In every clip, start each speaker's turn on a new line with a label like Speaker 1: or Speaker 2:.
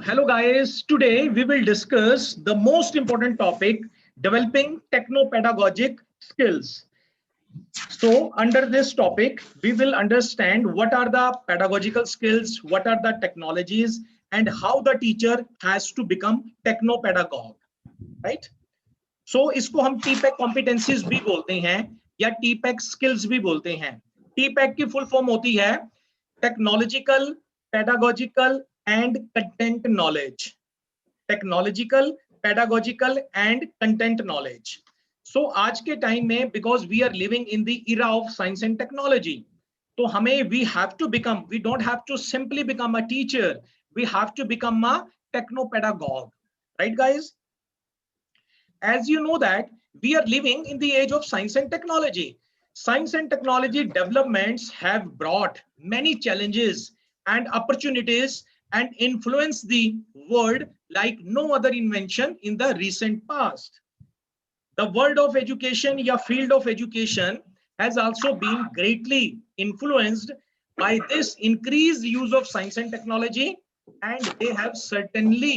Speaker 1: Hello guys, today we will discuss the most important topic, developing techno-pedagogic skills. So under this topic, we will understand what are the pedagogical skills, what are the technologies, and how the teacher has to become techno-pedagogue, right? So इसको हम TPEC competencies भी बोलते हैं या TPEC skills भी बोलते हैं. TPEC की full form होती है technological, pedagogical and content knowledge. Technological, pedagogical and content knowledge. So आज के टाइम में because we are living in the era of science and technology, तो हमें we have to become, we don't have to simply become a teacher, we have to become a techno pedagogue, right guys? As you know that we are living in the age of science and technology. Science and technology developments have brought many challenges and opportunities and influenced the world like no other invention in the recent past. The world of education, या field of education, has also been greatly influenced by this increased use of science and technology, and they have certainly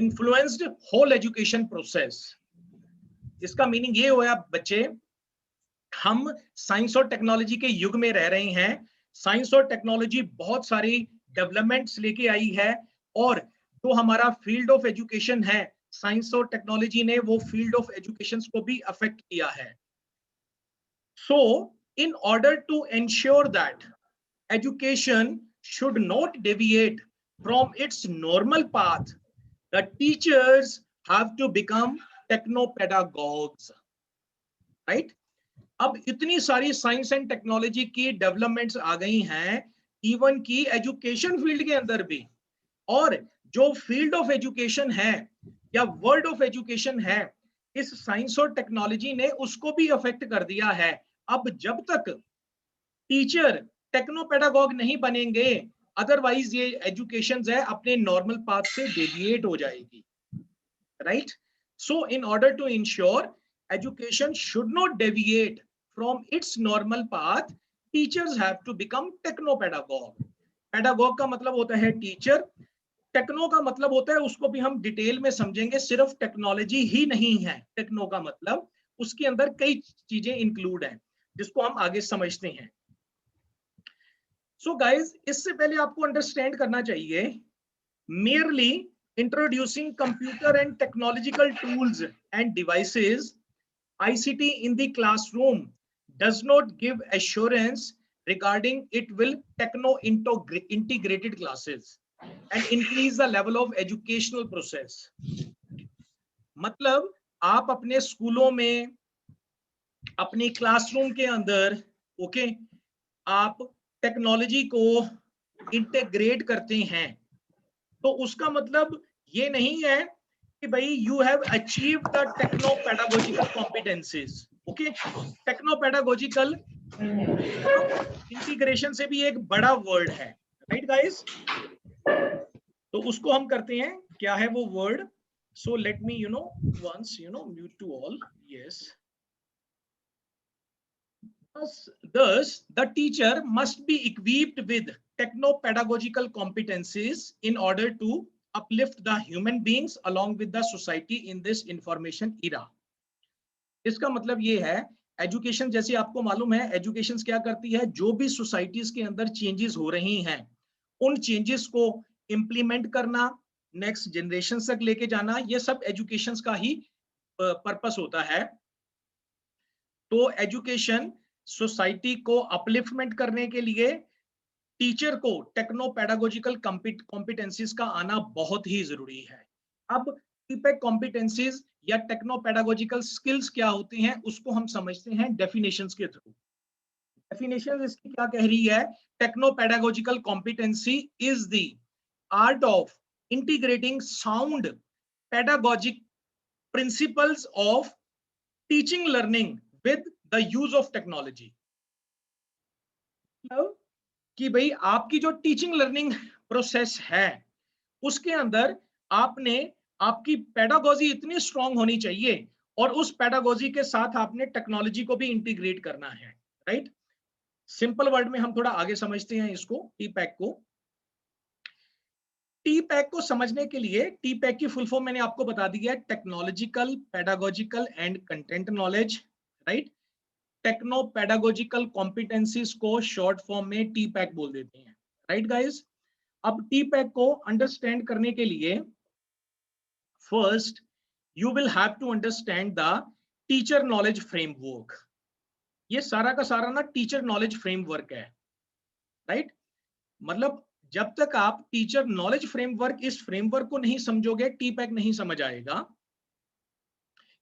Speaker 1: influenced whole education process. इसका meaning ये हुआ बच्चे, हम science और technology के युग में रह रहे हैं. साइंस और टेक्नोलॉजी बहुत सारी डेवलपमेंट्स लेके आई है, और जो हमारा फील्ड ऑफ एजुकेशन है, साइंस और टेक्नोलॉजी ने वो फील्ड ऑफ एजुकेशन को भी अफेक्ट किया है. So in order to ensure that education should not deviate from its normal path, the teachers have to become techno pedagogues, right? अब इतनी सारी साइंस एंड टेक्नोलॉजी की डेवलपमेंट्स आ गई हैं, इवन की एजुकेशन फील्ड के अंदर भी, और जो फील्ड ऑफ एजुकेशन है या वर्ल्ड ऑफ एजुकेशन है, इस साइंस और टेक्नोलॉजी ने उसको भी अफेक्ट कर दिया है. अब जब तक टीचर टेक्नो-पेडागॉग नहीं बनेंगे, अदरवाइज ये एजुकेशन है अपने नॉर्मल पाथ से डेविएट हो जाएगी, right? So in order to ensure education should not deviate from its normal path, teachers have to become techno-pedagogue. Pedagogue का मतलब होता है टीचर, टेक्नो का मतलब होता है, उसको भी हम डिटेल में समझेंगे, सिर्फ टेक्नोलॉजी ही नहीं है. टेक्नो का मतलब उसके अंदर कई चीजें इंक्लूड हैं जिसको हम आगे समझते हैं. So guys, इससे पहले आपको अंडरस्टैंड करना चाहिए, merely introducing computer and technological tools and devices, ICT, in the classroom does not give assurance regarding it will integrated classes and increase the level of educational process. मतलब आप अपने स्कूलों में, अपनी क्लासरूम के अंदर, ओके, आप टेक्नोलॉजी को इंटीग्रेट करते हैं, तो उसका मतलब ये नहीं है कि भाई you have achieved the techno pedagogical competencies. Okay, techno pedagogical integration से भी एक बड़ा वर्ड है, राइट गाइस? तो उसको हम करते हैं, क्या है वो word? So let me once mute to all. Yes. Thus, the teacher must be equipped with techno-pedagogical competencies in order to uplift the human beings along with the society in this information era. इसका मतलब ये है, education जैसे आपको मालूम है, education क्या करती है, जो भी सोसाइटीज के अंदर चेंजेस हो रही हैं, उन चेंजेस को इंप्लीमेंट करना, नेक्स्ट जनरेशन तक लेके जाना, ये सब एजुकेशन का ही पर्पस होता है. तो एजुकेशन सोसाइटी को अपलिफ्टमेंट करने के लिए टीचर को टेक्नो पेडागोजिकल कॉम्पिटेंसीज का आना बहुत ही जरूरी है. अब टीपेक कॉम्पिटेंसीज या टेक्नो पेडागोजिकल स्किल्स क्या होती हैं, उसको हम समझते हैं डेफिनेशंस के थ्रू. डेफिनेशन इसकी क्या कह रही है? Techno pedagogical competency is the art of integrating sound pedagogic principles of teaching learning with the use of technology. कि भाई आपकी जो टीचिंग लर्निंग प्रोसेस है, उसके अंदर आपने, आपकी पेडागोजी इतनी स्ट्रांग होनी चाहिए, और उस पेडागोजी के साथ आपने टेक्नोलॉजी को भी इंटीग्रेट करना है, राइट? सिंपल वर्ड में हम थोड़ा आगे समझते हैं इसको, टीपैक को. टी पैक को समझने के लिए, टी पैक की फुल फॉर्म मैंने आपको बता दी है, technological, pedagogical and content knowledge, right. Techno pedagogical competencies को शॉर्ट फॉर्म में टी पैक बोल देते हैं, राइट गाइस। अब टी पैक को अंडरस्टैंड करने के लिए first you will have to understand the teacher knowledge framework. ये सारा का सारा ना टीचर नॉलेज फ्रेमवर्क है, राइट। मतलब जब तक आप टीचर नॉलेज फ्रेमवर्क, इस फ्रेमवर्क को नहीं समझोगे, टी पैक नहीं समझ आएगा।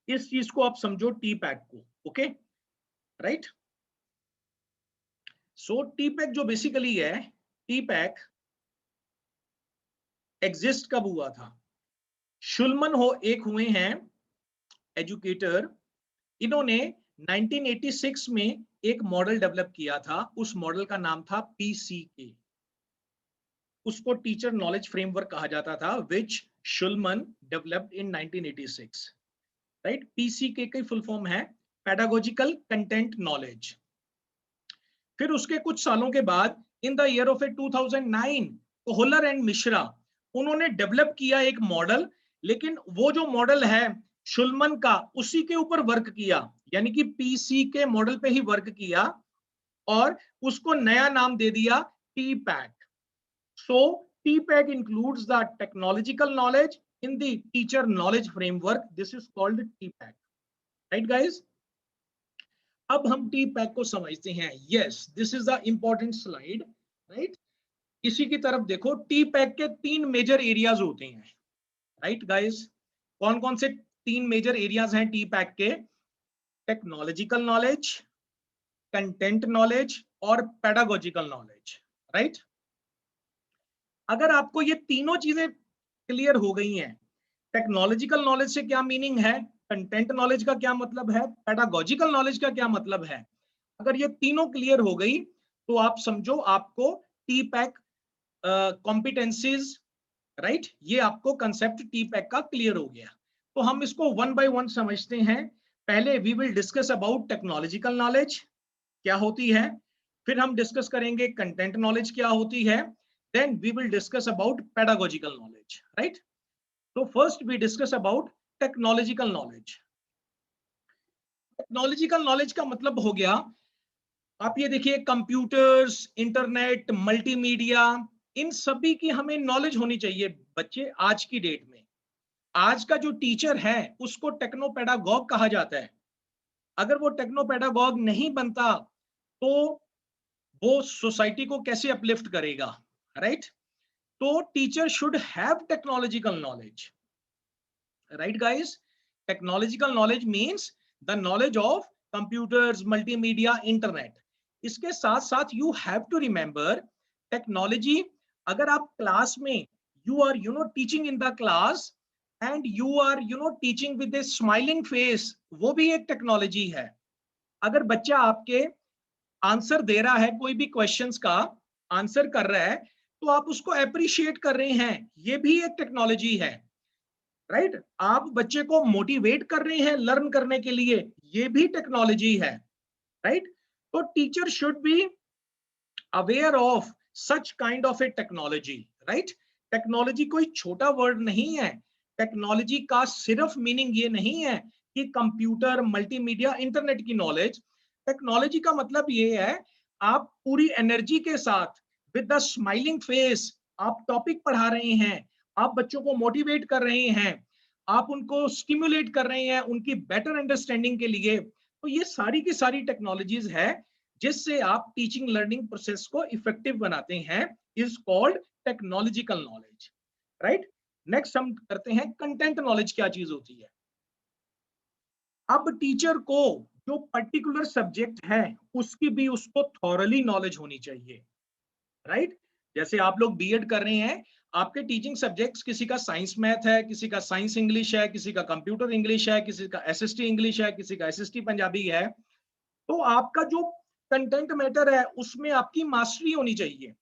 Speaker 1: इस चीज को आप समझो, टी पैक को, okay, right. So T pack जो बेसिकली है, टी पैक एग्जिस्ट कब हुआ था? शुलमन हो एक हुए हैं एजुकेटर, इन्होंने 1986 में एक मॉडल डेवलप किया था, उस मॉडल का नाम था पीसीके। उसको टीचर नॉलेज फ्रेमवर्क कहा जाता था, विच Schulman developed in 1986, right. PCK की फुल फॉर्म है पेडागोजिकल कंटेंट नॉलेज। फिर उसके कुछ सालों के बाद in the year of 2009 Kohler and Mishra, उन्होंने डेवलप किया एक मॉडल, लेकिन वो जो मॉडल है शुलमन का, उसी के ऊपर वर्क किया, यानी कि पीसी के मॉडल पे ही वर्क किया और उसको नया नाम दे दिया T pack. So T pack includes the technological knowledge in the teacher knowledge framework, this is called T pack, right guys. अब हम टी पैक को समझते हैं। Yes, this is the important slide, right. इसी की तरफ देखो, टी पैक के 3 मेजर एरियाज होते हैं, राइट गाइस। कौन कौन से 3 मेजर एरियाज हैं टी पैक के? टेक्नोलॉजिकल नॉलेज, कंटेंट नॉलेज और पेडागोजिकल नॉलेज, राइट। अगर आपको ये तीनों चीजें क्लियर हो गई हैं, टेक्नोलॉजिकल नॉलेज से क्या मीनिंग है, कंटेंट नॉलेज का क्या मतलब है, पेडागोजिकल नॉलेज का क्या मतलब है, अगर ये तीनों क्लियर हो गई तो आप समझो आपको टी पैक कॉम्पिटेंसीज, राइट, ये आपको कंसेप्ट टी पैक का क्लियर हो गया। तो हम इसको वन बाय वन समझते हैं। पहले we will discuss about technological knowledge क्या होती है, फिर हम डिस्कस करेंगे कंटेंट नॉलेज क्या होती है, then we will discuss about pedagogical knowledge, right. तो first we discuss about technological knowledge. Technological knowledge का मतलब हो गया, आप ये देखिए, कंप्यूटर्स, इंटरनेट, मल्टीमीडिया, इन सभी की हमें नॉलेज होनी चाहिए बच्चे। आज की डेट में आज का जो टीचर है उसको टेक्नोपेडागॉग कहा जाता है। अगर वो टेक्नोपेडागॉग नहीं बनता तो वो सोसाइटी को कैसे अपलिफ्ट करेगा, राइट। तो teacher should have technological knowledge, right guys. Technological knowledge means the knowledge of computers, multimedia, internet. इसके साथ साथ you have to remember technology, अगर आप क्लास में you are teaching in the class and you are teaching with a smiling face, वो भी एक technology है। अगर बच्चा आपके आंसर दे रहा है, कोई भी क्वेश्चंस का आंसर कर रहा है, तो आप उसको अप्रिशिएट कर रहे हैं, ये भी एक टेक्नोलॉजी है, राइट। आप बच्चे को मोटिवेट कर रहे हैं लर्न करने के लिए, ये भी टेक्नोलॉजी है, राइट। तो teacher should be aware of such kind of A technology, right. Technology कोई छोटा वर्ड नहीं है। टेक्नोलॉजी का सिर्फ मीनिंग ये नहीं है कि कंप्यूटर, मल्टीमीडिया, इंटरनेट की नॉलेज। टेक्नोलॉजी का मतलब ये है, आप पूरी एनर्जी के साथ विद द स्माइलिंग फेस आप टॉपिक पढ़ा रहे हैं, आप बच्चों को मोटिवेट कर रहे हैं, आप उनको स्टिमुलेट कर रहे हैं उनकी बेटर अंडरस्टैंडिंग के लिए। तो ये सारी की सारी टेक्नोलॉजीज है जिससे आप टीचिंग लर्निंग प्रोसेस को इफेक्टिव बनाते हैं, is called technological knowledge, right. Next हम करते हैं कंटेंट नॉलेज क्या चीज होती है। अब टीचर को जो पर्टिकुलर सब्जेक्ट है उसकी भी उसको थॉरली नॉलेज होनी चाहिए, राइट। जैसे आप लोग बीएड कर रहे हैं, आपके टीचिंग सब्जेक्ट्स, किसी का साइंस मैथ है, किसी का साइंस इंग्लिश है, किसी का कंप्यूटर इंग्लिश है, किसी का एसएसटी इंग्लिश है, किसी का एसएसटी पंजाबी है। तो आपका जो कंटेंट मैटर है उसमें आपकी मास्टरी होनी चाहिए,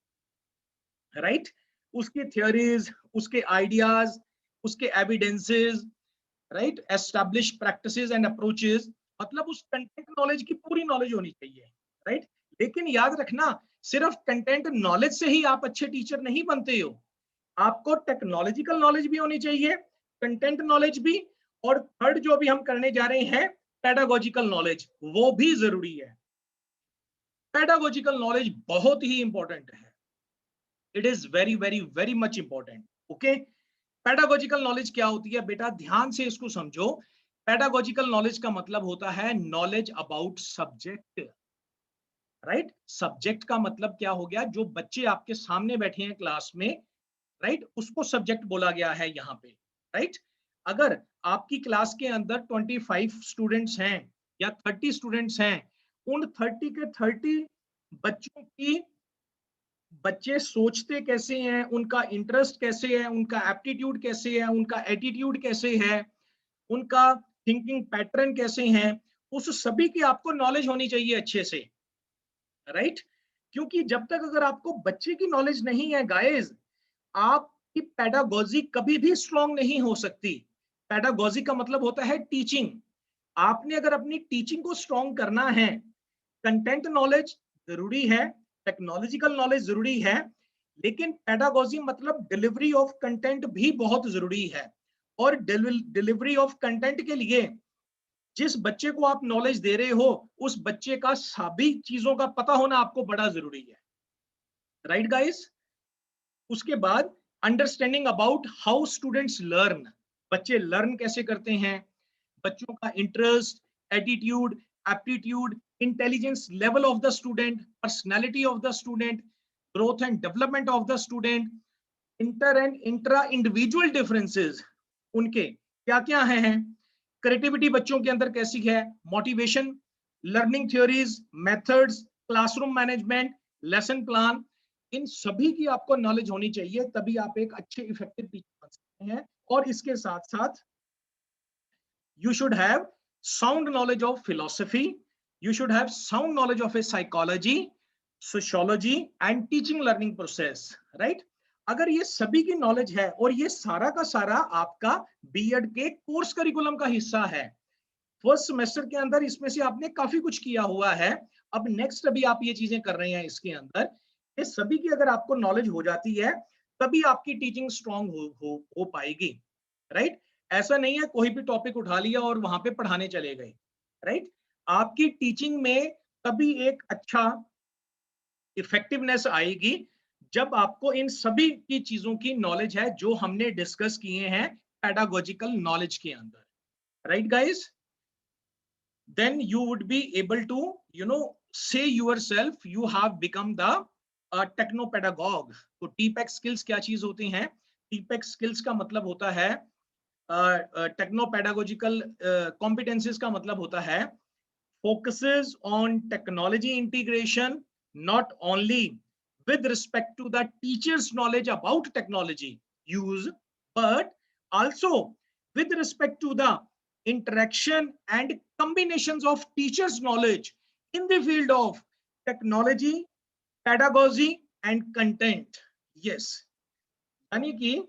Speaker 1: राइट। उसकी थियोरीज, उसके आइडियाज, उसके evidences, right, establish practices and approaches, मतलब उस कंटेंट नॉलेज की पूरी नॉलेज होनी चाहिए, राइट। लेकिन याद रखना, सिर्फ कंटेंट नॉलेज से ही आप अच्छे टीचर नहीं बनते हो। आपको टेक्नोलॉजिकल नॉलेज भी होनी चाहिए, कंटेंट नॉलेज भी, और थर्ड जो भी हम करने जा रहे हैं पेडागोजिकल नॉलेज, वो भी जरूरी है। पेडागोजिकल नॉलेज बहुत ही इंपॉर्टेंट है, it is very very very much important. Okay, pedagogical knowledge क्या होती है बेटा, ध्यान से इसको समझो। पेडागोजिकल नॉलेज का मतलब होता है knowledge about subject, right. Subject का मतलब क्या हो गया, जो बच्चे आपके सामने बैठे हैं क्लास में, राइट, उसको सब्जेक्ट बोला गया है यहाँ पे, राइट। अगर आपकी क्लास के अंदर 25 स्टूडेंट्स हैं या 30 स्टूडेंट्स हैं, उन 30 के 30 बच्चों की, बच्चे सोचते कैसे हैं, उनका इंटरेस्ट कैसे है, उनका एप्टीट्यूड कैसे है, उनका एटीट्यूड कैसे है, उनका थिंकिंग पैटर्न कैसे हैं, उस सभी की आपको नॉलेज होनी चाहिए अच्छे से, राइट। क्योंकि जब तक अगर आपको बच्चे की नॉलेज नहीं है गाइस, आपकी पेडागोजी कभी भी स्ट्रांग नहीं हो सकती। पेडागोजी का मतलब होता है टीचिंग। आपने अगर अपनी टीचिंग को स्ट्रांग करना है, कंटेंट नॉलेज जरूरी है, टेक्नोलॉजिकल नॉलेज जरूरी है, लेकिन पेडागोजी मतलब डिलीवरी ऑफ कंटेंट भी बहुत जरूरी है। और डिलीवरी ऑफ कंटेंट के लिए जिस बच्चे को आप नॉलेज दे रहे हो, उस बच्चे का सभी चीजों का पता होना आपको बड़ा जरूरी है, राइट गाइस। उसके बाद understanding about how students learn, बच्चे लर्न कैसे करते हैं, बच्चों का interest, attitude, aptitude, intelligence level of the student, personality of the student, growth and development of the student, inter and intra individual differences उनके क्या क्या हैं, क्रिएटिविटी बच्चों के अंदर कैसी है, motivation, learning theories, methods, classroom management, lesson plan, इन सभी की आपको नॉलेज होनी चाहिए, तभी आप एक अच्छे इफेक्टिव टीचर बन सकते हैं। और इसके साथ साथ you should have sound knowledge of philosophy, you should have sound knowledge of a psychology, sociology and teaching learning process, right। अगर ये सभी की नॉलेज है और ये सारा का सारा आपका बीएड के कोर्स करिकुलम का हिस्सा है, फर्स्ट सेमेस्टर के अंदर इसमें से आपने काफी कुछ किया हुआ है, अब नेक्स्ट अभी आप ये चीजें कर रहे हैं इसके अंदर, ये सभी की अगर आपको नॉलेज हो जाती है, तभी आपकी टीचिंग स्ट्रांग हो पाएगी, राइट। ऐसा नहीं है कोई भी टॉपिक उठा लिया और वहां पे पढ़ाने चले गए, राइट। आपकी टीचिंग में तभी एक अच्छा इफेक्टिवनेस आएगी जब आपको इन सभी की चीजों की नॉलेज है जो हमने डिस्कस किए हैं पेडागोजिकल नॉलेज के अंदर, right guys. then you would be able to say yourself you have become the techno pedagogue। तो टीपैक स्किल्स क्या चीज होती हैं, टीपैक स्किल्स का मतलब होता है टेक्नो पेडागोजिकल कॉम्पिटेंसीज का मतलब होता है focuses on technology integration not only with respect to the teacher's knowledge about technology use, but also with respect to the interaction and combinations of teachers knowledge in the field of technology, pedagogy and content। yes, यानी कि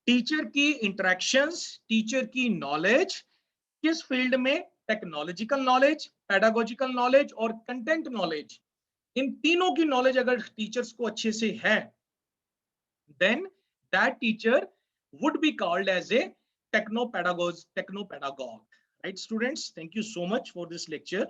Speaker 1: teacher की interactions, teacher की knowledge किस field में, technological knowledge, pedagogical knowledge और content knowledge, इन तीनों की knowledge अगर टीचर्स को अच्छे से है, then that teacher would be called as a techno pedagogue, right students, thank you so much for this lecture।